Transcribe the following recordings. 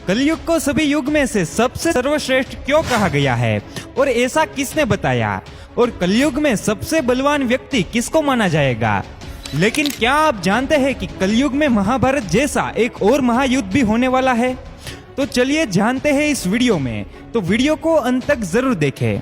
कलयुग को सभी युग में से सबसे सर्वश्रेष्ठ क्यों कहा गया है और ऐसा किसने बताया, और कलयुग में सबसे बलवान व्यक्ति किसको माना जाएगा। लेकिन क्या आप जानते हैं कि कलयुग में महाभारत जैसा एक और महायुद्ध भी होने वाला है? तो चलिए जानते हैं इस वीडियो में, तो वीडियो को अंत तक जरूर देखें।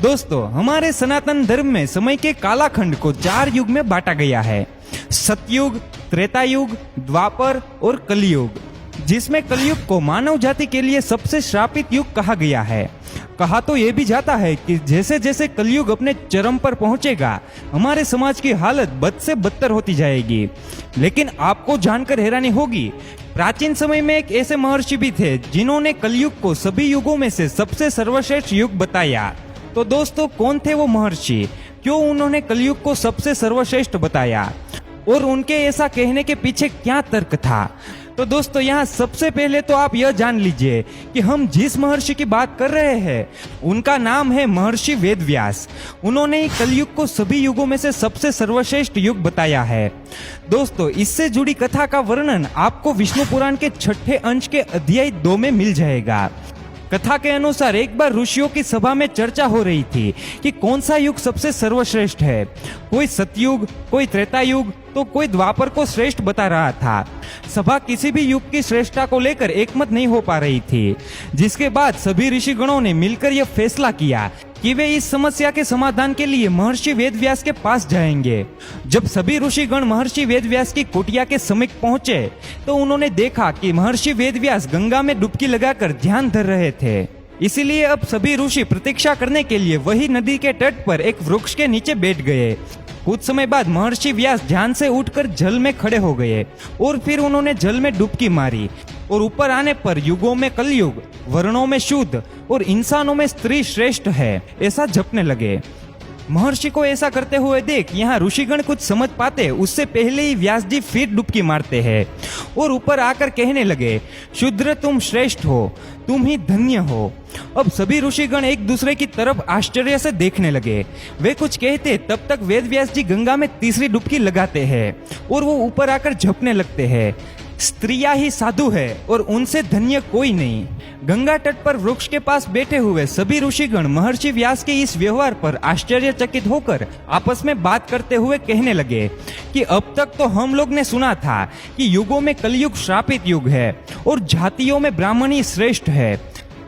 दोस्तों, हमारे सनातन धर्म में समय के कालखंड को 4 युग में बांटा गया है, सतयुग, त्रेता युग, द्वापर और कलयुग, जिसमें कलयुग को मानव जाति के लिए सबसे श्रापित युग कहा गया है। कहा तो यह भी जाता है कि जैसे जैसे कलयुग अपने चरम पर पहुंचेगा, हमारे समाज की हालत बद से बदतर होती जाएगी। लेकिन आपको जानकर हैरानी होगी, प्राचीन समय में एक ऐसे महर्षि भी थे जिन्होंने कलयुग को सभी युगों में से सबसे सर्वश्रेष्ठ युग बताया। तो दोस्तों, कौन थे वो महर्षि, क्यों उन्होंने कलयुग को सबसे सर्वश्रेष्ठ बताया और उनके ऐसा कहने के पीछे क्या तर्क था? तो दोस्तों, यहाँ सबसे पहले तो आप यह जान लीजिए कि हम जिस महर्षि की बात कर रहे हैं उनका नाम है महर्षि वेदव्यास। उन्होंने ही कलयुग को सभी युगों में से सबसे सर्वश्रेष्ठ युग बताया है। दोस्तों, इससे जुड़ी कथा का वर्णन आपको विष्णु पुराण के 6ठे अंश के अध्याय 2 में मिल जाएगा। कथा के अनुसार एक बार ऋषियों की सभा में चर्चा हो रही थी कि कौन सा युग सबसे सर्वश्रेष्ठ है। कोई सतयुग, कोई त्रेता युग, तो कोई द्वापर को श्रेष्ठ बता रहा था। सभा किसी भी युग की श्रेष्ठता को लेकर एकमत नहीं हो पा रही थी, जिसके बाद सभी ऋषिगणों ने मिलकर यह फैसला किया कि वे इस समस्या के समाधान के लिए महर्षि वेदव्यास के पास जाएंगे। जब सभी ऋषिगण महर्षि वेदव्यास की कुटिया के समीप पहुंचे तो उन्होंने देखा कि महर्षि वेदव्यास गंगा में डुबकी लगाकर ध्यान धर रहे थे। इसीलिए अब सभी ऋषि प्रतीक्षा करने के लिए वही नदी के तट पर एक वृक्ष के नीचे बैठ गए। कुछ समय बाद महर्षि व्यास ध्यान से उठकर जल में खड़े हो गए और फिर उन्होंने जल में डुबकी मारी और ऊपर आने पर युगों में कलयुग, वर्णों में शुद्ध और इंसानों में स्त्री श्रेष्ठ है ऐसा जपने लगे। महर्षि को ऐसा करते हुए देख यहाँ ऋषिगण कुछ समझ पाते उससे पहले ही व्यास जी फिर डुबकी मारते हैं और ऊपर आकर कहने लगे, शूद्र तुम श्रेष्ठ हो, तुम ही धन्य हो। अब सभी ऋषिगण एक दूसरे की तरफ आश्चर्य से देखने लगे। वे कुछ कहते तब तक वेदव्यास जी गंगा में तीसरी डुबकी लगाते हैं और वो ऊपर आकर झपने लगते हैं। स्त्रियां ही साधु है और उनसे धन्य कोई नहीं। गंगा तट पर वृक्ष के पास बैठे हुए सभी ऋषिगण महर्षि व्यास के इस व्यवहार पर आश्चर्यचकित होकर आपस में बात करते हुए कहने लगे कि अब तक तो हम लोग ने सुना था कि युगों में कलयुग श्रापित युग है और जातियों में ब्राह्मण ही श्रेष्ठ है।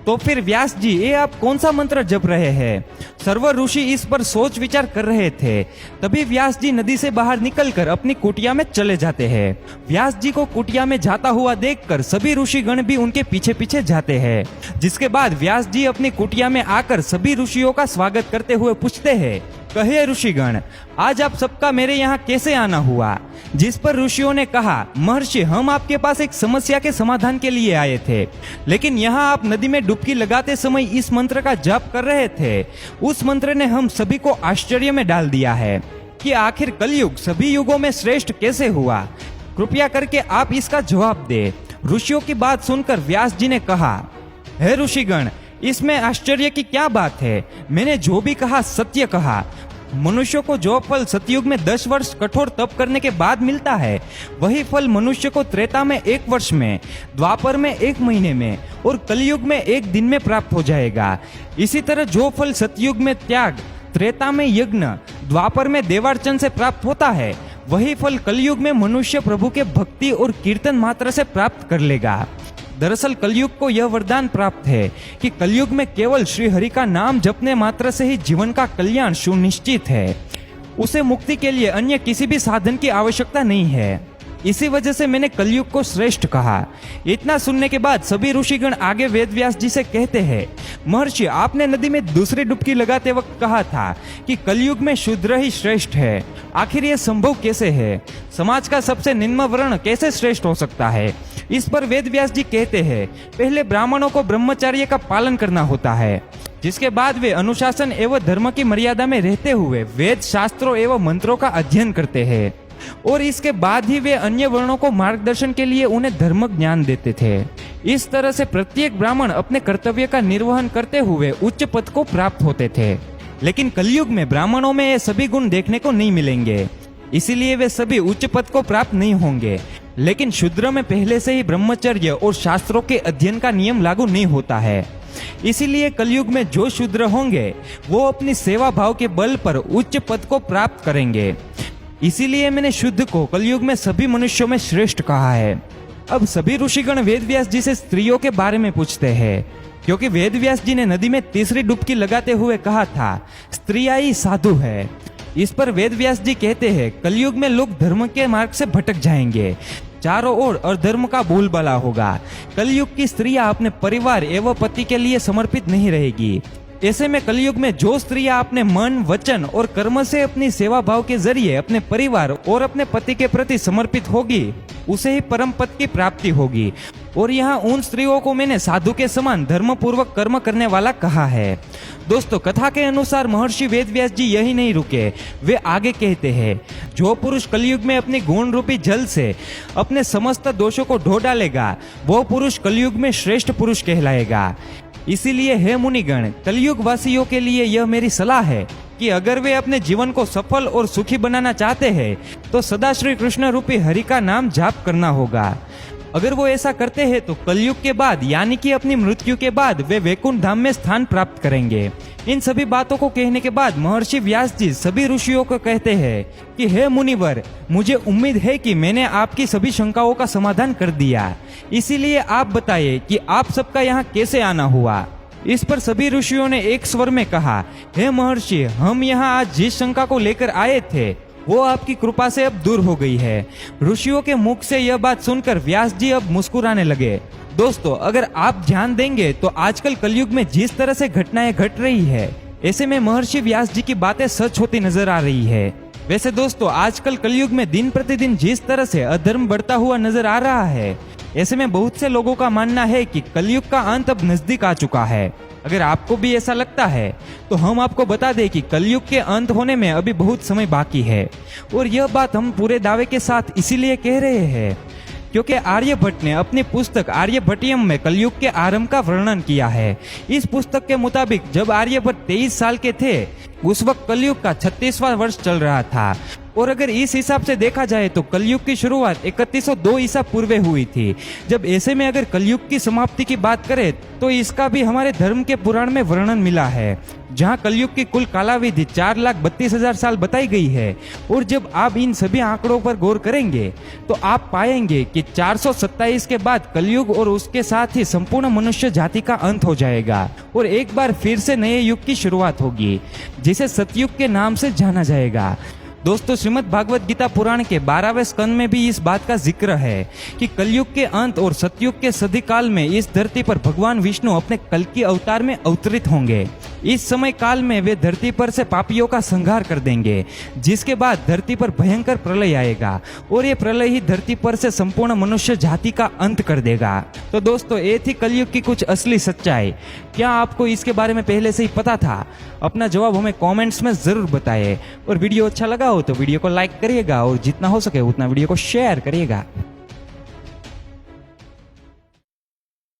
तो फिर व्यास जी, ये आप कौन सा मंत्र जप रहे हैं? सर्व ऋषि इस पर सोच विचार कर रहे थे। तभी व्यास जी नदी से बाहर निकलकर अपनी कुटिया में चले जाते हैं। व्यास जी को कुटिया में जाता हुआ देखकर सभी ऋषिगण भी उनके पीछे पीछे जाते हैं। जिसके बाद व्यास जी अपनी कुटिया में आकर सभी ऋषियों का स्वागत करते हुए पूछते हैं, कहे ऋषिगण, आज आप सबका मेरे यहाँ कैसे आना हुआ? जिस पर ऋषियों ने कहा, महर्षि, हम आपके पास एक समस्या के समाधान के लिए आए थे, लेकिन यहाँ आप नदी में डुबकी लगाते समय इस मंत्र का जाप कर रहे थे। उस मंत्र ने हम सभी को आश्चर्य में डाल दिया है कि आखिर कलयुग सभी युगों में श्रेष्ठ कैसे हुआ। कृपया करके आप इसका जवाब दे। ऋषियों की बात सुनकर व्यास जी ने कहा, हे ऋषिगण, इसमें आश्चर्य की क्या बात है? मैंने जो भी कहा सत्य कहा। मनुष्य को जो फल सतयुग में 10 वर्ष कठोर तप करने के बाद मिलता है, वही फल मनुष्य को त्रेता में 1 वर्ष में, द्वापर में 1 महीने में और कलयुग में 1 दिन में प्राप्त हो जाएगा। इसी तरह जो फल सतयुग में त्याग, त्रेता में यज्ञ, द्वापर में देवार्चन से प्राप्त होता है, वही फल कलयुग में मनुष्य प्रभु के भक्ति और कीर्तन मात्र से प्राप्त कर लेगा। दरअसल कलयुग को यह वरदान प्राप्त है कि कलयुग में केवल श्री हरि का नाम जपने मात्र से ही जीवन का कल्याण सुनिश्चित है। उसे मुक्ति के लिए अन्य किसी भी साधन की आवश्यकता नहीं है। इसी वजह से मैंने कलयुग को श्रेष्ठ कहा। इतना सुनने के बाद सभी ऋषिगण आगे वेदव्यास जी से कहते हैं, महर्षि, आपने नदी में दूसरी डुबकी लगाते वक्त कहा था कि कलयुग में शूद्र ही श्रेष्ठ है। आखिर यह संभव कैसे है? समाज का सबसे निम्न वर्ण कैसे श्रेष्ठ हो सकता है? इस पर वेदव्यास जी कहते हैं, पहले ब्राह्मणों को ब्रह्मचर्य का पालन करना होता है, जिसके बाद वे अनुशासन एवं धर्म की मर्यादा में रहते हुए वेद शास्त्रों एवं मंत्रों का अध्ययन करते हैं और इसके बाद ही वे अन्य वर्णों को मार्गदर्शन के लिए उन्हें धर्म ज्ञान देते थे। इस तरह से प्रत्येक ब्राह्मण अपने कर्तव्य का निर्वहन करते हुए उच्च पद को प्राप्त होते थे। लेकिन कलयुग में ब्राह्मणों में ये सभी गुण देखने को नहीं मिलेंगे, इसीलिए वे सभी उच्च पद को प्राप्त नहीं होंगे। लेकिन शूद्र में पहले से ही ब्रह्मचर्य और शास्त्रों के अध्ययन का नियम लागू नहीं होता है। इसीलिए कलयुग में जो शूद्र होंगे वो अपनी सेवा भाव के बल पर उच्च पद को प्राप्त करेंगे। इसीलिए मैंने शुद्ध को कलयुग में सभी मनुष्यों में श्रेष्ठ कहा है। अब सभी ऋषिगण वेदव्यास जी से स्त्रियों के बारे में पूछते हैं, क्योंकि वेदव्यास जी ने नदी में तीसरी डुबकी लगाते हुए कहा था, स्त्रियां ही साधु है। इस पर वेदव्यास जी कहते हैं, कलयुग में लोग धर्म के मार्ग से भटक जाएंगे, चारों ओर अधर्म का बोलबाला होगा। कलयुग की स्त्रियां अपने परिवार एवं पति के लिए समर्पित नहीं रहेगी। ऐसे में कलयुग में जो स्त्रियां अपने मन, वचन और कर्म से अपनी सेवा भाव के जरिए अपने परिवार और अपने पति के प्रति समर्पित होगी, उसे ही परम पद की प्राप्ति होगी। और यहाँ उन स्त्रियों को मैंने साधु के समान धर्म पूर्वक कर्म करने वाला कहा है। दोस्तों, कथा के अनुसार महर्षि वेदव्यास जी यही नहीं रुके, वे आगे कहते हैं, जो पुरुष कलयुग में अपनी गुण रूपी जल से अपने समस्त दोषों को धो डालेगा, वो पुरुष कलयुग में श्रेष्ठ पुरुष कहलाएगा। इसीलिए हे मुनिगण, कलयुग वासियों के लिए यह मेरी सलाह है कि अगर वे अपने जीवन को सफल और सुखी बनाना चाहते हैं तो सदा श्री कृष्ण रूपी हरि का नाम जाप करना होगा। अगर वो ऐसा करते हैं तो कलयुग के बाद यानी कि अपनी मृत्यु के बाद वे वैकुंठ धाम में स्थान प्राप्त करेंगे। इन सभी बातों को कहने के बाद महर्षि व्यास जी सभी ऋषियों को कहते हैं कि हे मुनिवर, मुझे उम्मीद है कि मैंने आपकी सभी शंकाओं का समाधान कर दिया। इसीलिए आप बताइए कि आप सबका यहाँ कैसे आना हुआ। इस पर सभी ऋषियों ने एक स्वर में कहा, हे महर्षि, हम यहाँ आज जिस शंका को लेकर आए थे वो आपकी कृपा से अब दूर हो गई है। ऋषियों के मुख से यह बात सुनकर व्यास जी अब मुस्कुराने लगे। दोस्तों, अगर आप ध्यान देंगे तो आजकल कलयुग में जिस तरह से घटनाएं घट रही है, ऐसे में महर्षि व्यास जी की बातें सच होती नजर आ रही है। वैसे दोस्तों, आजकल कलयुग में दिन प्रतिदिन जिस तरह से अधर्म बढ़ता हुआ नजर आ रहा है, ऐसे में बहुत से लोगों का मानना है कि कलयुग का अंत अब नजदीक आ चुका है। अगर आपको भी ऐसा लगता है तो हम आपको बता दें कि कलयुग के अंत होने में अभी बहुत समय बाकी है। और यह बात हम पूरे दावे के साथ इसीलिए कह रहे हैं क्योंकि आर्यभट्ट ने अपनी पुस्तक आर्यभट्टियम में कलयुग के आरंभ का वर्णन किया है। इस पुस्तक के मुताबिक जब आर्यभट्ट 23 साल के थे, उस वक्त कलयुग का 36वां वर्ष चल रहा था। और अगर इस हिसाब से देखा जाए तो कलयुग की शुरुआत 3102 ईसा पूर्व हुई थी। जब ऐसे में अगर कलयुग की समाप्ति की बात करें तो इसका भी हमारे धर्म के पुराण में वर्णन मिला है, जहां कलयुग की कुल कालावधि 4,32,000 साल बताई गई है। और जब आप इन सभी आंकड़ों पर गौर करेंगे तो आप पाएंगे कि 427 के बाद कलयुग और उसके साथ ही संपूर्ण मनुष्य जाति का अंत हो जाएगा और एक बार फिर से नए युग की शुरुआत होगी, जिसे सतयुग के नाम से जाना जाएगा। दोस्तों, श्रीमद् भागवत गीता पुराण के 12वें स्कंद में भी इस बात का जिक्र है कि कलयुग के अंत और सतयुग के सदी काल में इस धरती पर भगवान विष्णु अपने कल्कि अवतार में अवतरित होंगे। इस समय काल में वे धरती पर से पापियों का संहार कर देंगे, जिसके बाद धरती पर भयंकर प्रलय आएगा और ये प्रलय ही धरती पर से संपूर्ण मनुष्य जाति का अंत कर देगा। तो दोस्तों, ये थी कलयुग की कुछ असली सच्चाई। क्या आपको इसके बारे में पहले से ही पता था? अपना जवाब हमें कमेंट्स में जरूर बताइए। और वीडियो अच्छा लगा हो तो वीडियो को लाइक करिएगा और जितना हो सके उतना वीडियो को शेयर करिएगा।